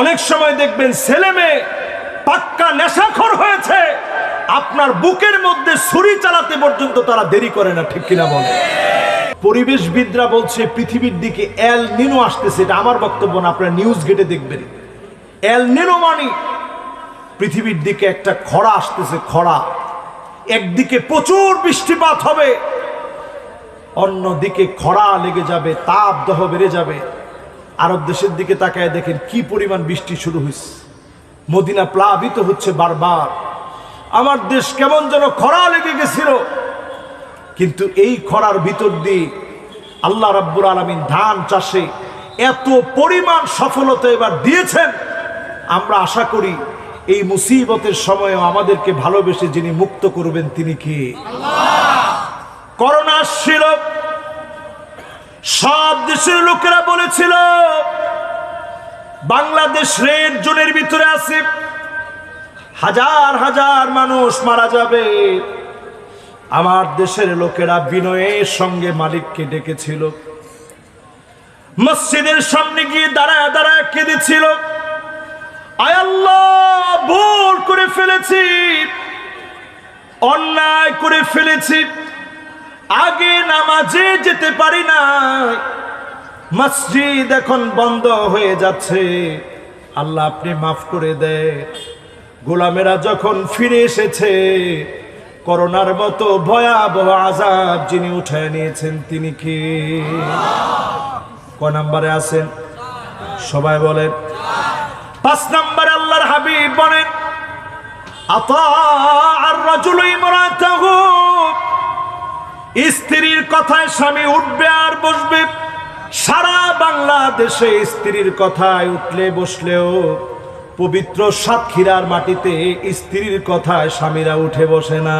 অনেক সময় দেখবেন ছেলে মেয়ে পাক্কা নেশাখোর হয়েছে, আপনার বুকের মধ্যে ছুরি চালাতে পর্যন্ত তারা দেরি করে না, ঠিক কিনা বলে? পরিবেশবিদরা বলছে পৃথিবীর দিকে এল নিনো আসতেছে। এটা আমার বক্তব্য না, আপনারা নিউজ ঘেটে দেখবেন। এল নিনো মানে পৃথিবীর দিকে একটা খরা আসতেছে, খরা। একদিকে প্রচুর বৃষ্টিপাত হবে, অন্যদিকে খরা লেগে যাবে, তাপদাহ বেড়ে যাবে। আরব দেশের দিকে তাকায় দেখেন কি পরিমাণ বৃষ্টি শুরু হয়েছে, মদিনা প্লাবিত হচ্ছে বারবার। আমার দেশ কেমন যেন খরা লেগে গেছিল, কিন্তু এই খরার ভিতর দিয়ে আল্লাহ রাব্বুল আলামিন ধান চাষে এত পরিমাণ সফলতা এবার দিয়েছেন। আমরা আশা করি এই মুসিবতের সময়ও আমাদেরকে ভালোবেসে যিনি মুক্ত করবেন তিনি কে? আল্লাহ। করোনা আসছিল, সব দেশের লোকেরা বলেছিল বাংলাদেশ রেড জোনের ভিতরে আছে, হাজার হাজার মানুষ মারা যাবে। আমার দেশের লোকেরা বিনয়ের সঙ্গে মালিককে ডেকেছিল, মসজিদের সামনে গিয়ে দাঁড়ায় দাঁড়ায় কেঁদেছিল, আয় আল্লাহ, ভুল করে ফেলেছি, অন্যায় করে ফেলেছি, আগে নামাজে যেতে পারি না, মসজিদ এখন বন্ধ হয়ে যাচ্ছে, আল্লাহ আপনি মাফ করে দেন। গোলামেরা যখন ফিরে এসেছে, করোনার মতো ভয়াবহ আযাব যিনি উঠায় নিয়েছেন তিনি কে? কয় নম্বরে আছেন সবাই বলেন? 5 নম্বরে আল্লাহর হাবিব বলেন, আতাআর রাজুলু ইমরাতাহু, স্ত্রীর কথায় স্বামী উঠবে আর বসবে। সারা বাংলাদেশে স্ত্রীর কথায় উঠলে বসলেও পবিত্র সাতক্ষীরার মাটিতে স্ত্রীর কথায় স্বামীরা উঠে বসে না।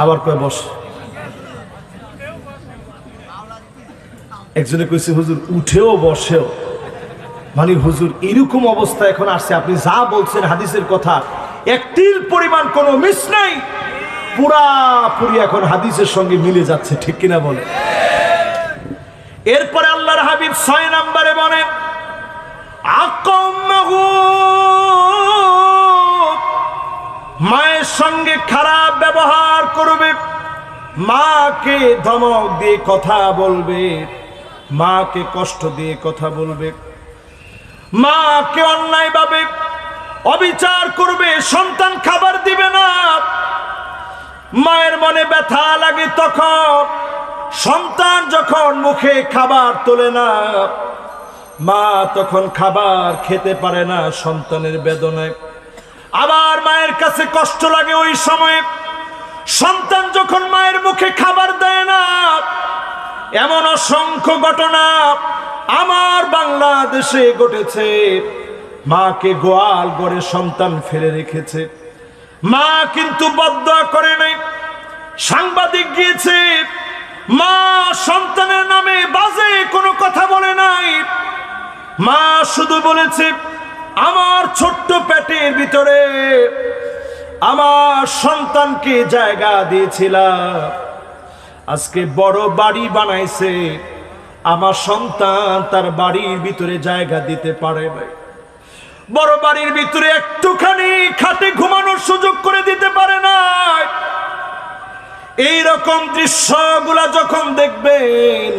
আবার কয় বসে? একজনে কইছে হুজুর উঠেও বসেও, মানে হুজুর এরকম অবস্থা এখন আসছে, আপনি যা বলছেন হাদিসের কথা একটির পরিমাণ কোনো মিস নাই, পুরাপুরি এখন হাদিসের সঙ্গে মিলে যাচ্ছে, ঠিক কিনা বলে? এরপরে আল্লাহর হাবিব 6 নম্বরে বলেন, আকাম্মাহু, মায়ের সঙ্গে খারাপ ব্যবহার করবে, মাকে ধমক দিয়ে কথা বলবে, মাকে কষ্ট দিয়ে কথা বলবে, মাকে অন্যায়ভাবে অবিচার করবে, সন্তান খাবার দিবে না। মায়ের মনে ব্যথা লাগে তখন, সন্তান যখন মুখে খাবার তোলে না, মা তখন খাবার খেতে পারে না সন্তানের বেদনায়। আবার মায়ের কাছে কষ্ট লাগে ওই সময়, সন্তান যখন মায়ের মুখে খাবার দেয় না। এমন অসংখ্য ঘটনা আমার বাংলাদেশে ঘটেছে। মাকে গোয়াল ঘরে সন্তান ফেলে রেখেছে, মা কিন্তু বদদোয়া করে নাই। সাংবাদিক গিয়েছে, মা সন্তানের নামে বাজে কোনো কথা বলে নাই, মা শুধু বলেছে আমার ছোট্ট পেটের ভিতরে আমার সন্তানকে জায়গা দিয়েছিলাম, আজকে বড় বাড়ি বানাইছে, আমার সন্তান তার বাড়ির ভিতরে জায়গা দিতে পারে নাই, বড় বাড়ির ভিতরে একটুখানি খাটে ঘুমানোর সুযোগ করে দিতে পারে না। এইরকম দৃশ্যগুলা যখন দেখবেন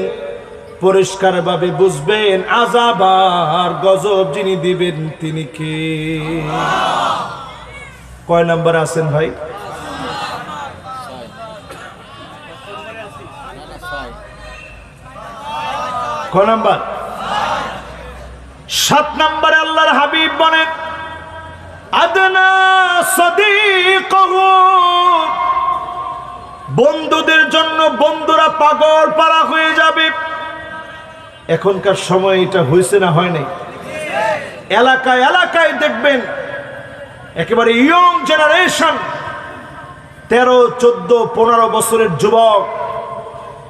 পরিষ্কারভাবে বুঝবেন আযাব আর গজব যিনি দিবেন তিনি কে? কয় নম্বরে আছেন ভাই? কয় নম্বর? 7 নম্বরে আল্লাহর হাবিব বলেন, আদনা সাদিকহু, বন্ধুদের জন্য বন্ধুরা পাগল পারা হয়ে যাবে। এখনকার সময় এটা হয়েছে না হয় নাই? এলাকায় এলাকায় দেখবেন একেবারে ইয়ং জেনারেশন, 13, 14, 15 বছরের যুবক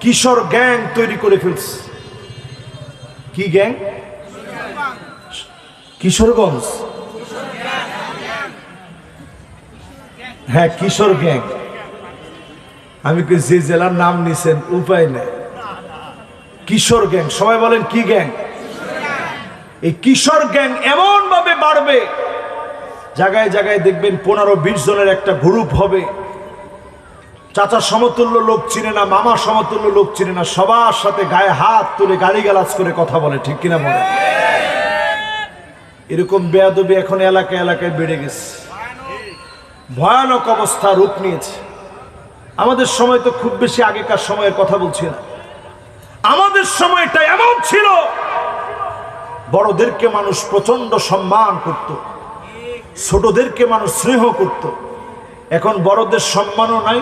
কিশোর গ্যাং তৈরি করে ফেলছে। কি গ্যাং? কিশোরগঞ্জ, হ্যাঁ কিশোর গ্যাং। আমি যে জেলার নাম নিছেন উপায় নেই, কিশোর গ্যাং। সবাই বলেন কি গ্যাং? এই কিশোর গ্যাং এমন ভাবে বাড়বে, জায়গায় জায়গায় দেখবেন 15-20 জনের একটা গ্রুপ হবে। চাচা সমতুল্য লোক চিনে না, মামা সমতুল্য লোক চিনে না, সবার সাথে গায়ে হাত তুলে গালিগালাজ করে কথা বলে, ঠিক কিনা বলে? এরকম বেয়াদবি এখন এলাকায় এলাকায় বেড়ে গেছে, ভয়ানক অবস্থা রূপ নিয়েছে। আমাদের সময় তো খুব বেশি আগেকার সময়ের কথা বলছি না, আমাদের সময়টা এমন ছিল, বড়দেরকে মানুষ প্রচন্ড সম্মান করত, ছোটদেরকে মানুষ স্নেহ করত। এখন বড়দের সম্মানও নাই,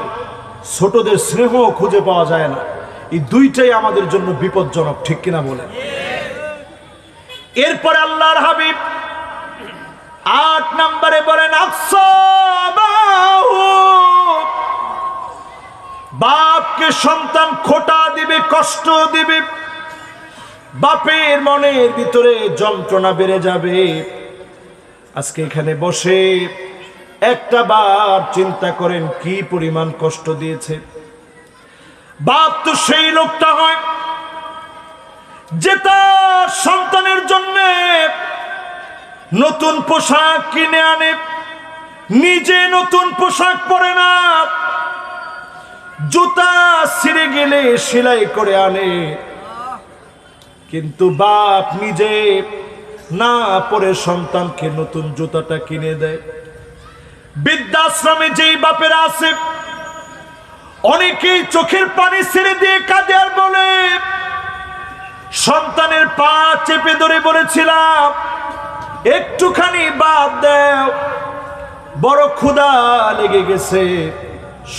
ছোটদের স্নেহও খুঁজে পাওয়া যায় না। এই দুইটাই আমাদের জন্য বিপজ্জনক, ঠিক কিনা বলেন? এরপরে আল্লাহর হাবিব 8 নম্বরে বলেন, বাপকে সন্তান খোঁটা দিবে, কষ্ট দিবে, বাপের মনের ভিতরে যন্ত্রণা বেড়ে যাবে। আজকে এখানে বসে একটা বার চিন্তা করেন কি পরিমাণ কষ্ট দিয়েছে। বাপ তো সেই লোকটা হয় যে তার সন্তানের জন্য নতুন পোশাক কিনে আনে, নিজে নতুন পোশাক পরে না, জুতা ছিঁড়ে গেলে সেলাই করে আনে, কিন্তু বাপ নিজে না পরে সন্তানকে নতুন জুতাটা কিনে দেয়। বৃদ্ধাশ্রমে যেই বাপেরা আছে, অনেকেই চোখের পানি ছেড়ে দিয়ে কাঁদে আর বলে, সন্তানের পা চেপে ধরে বলেছিলাম একটুখানি বাদ দাও, বড় ক্ষুধা লেগে গেছে,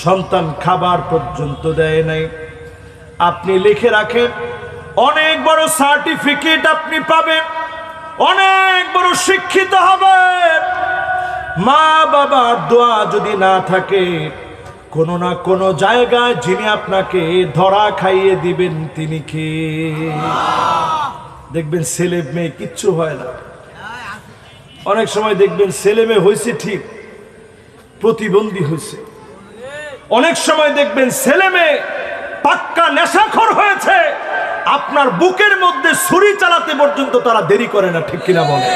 সন্তান খাবার পর্যন্ত দেয় নাই। আপনি লিখে রাখেন, অনেক বড় সার্টিফিকেট আপনি পাবেন, অনেক বড় শিক্ষিত হবেন, মা বাবার দোয়া যদি না থাকে, কোনো না কোনো জায়গায় যিনি আপনাকে ধরা খাইয়ে দিবেন তিনি কে? দেখবেন ছেলে মেয়ে কিচ্ছু হয় না। অনেক সময় দেখবেন ছেলে মেয়ে হয়েছে ঠিক, প্রতিবন্ধী হয়েছে। অনেক সময় দেখবেন ছেলে মেয়ে পাক্কা নেশাখোর হয়েছে, আপনার বুকের মধ্যে ছুরি চালাতে পর্যন্ত তারা দেরি করে না, ঠিক কিনা বলে?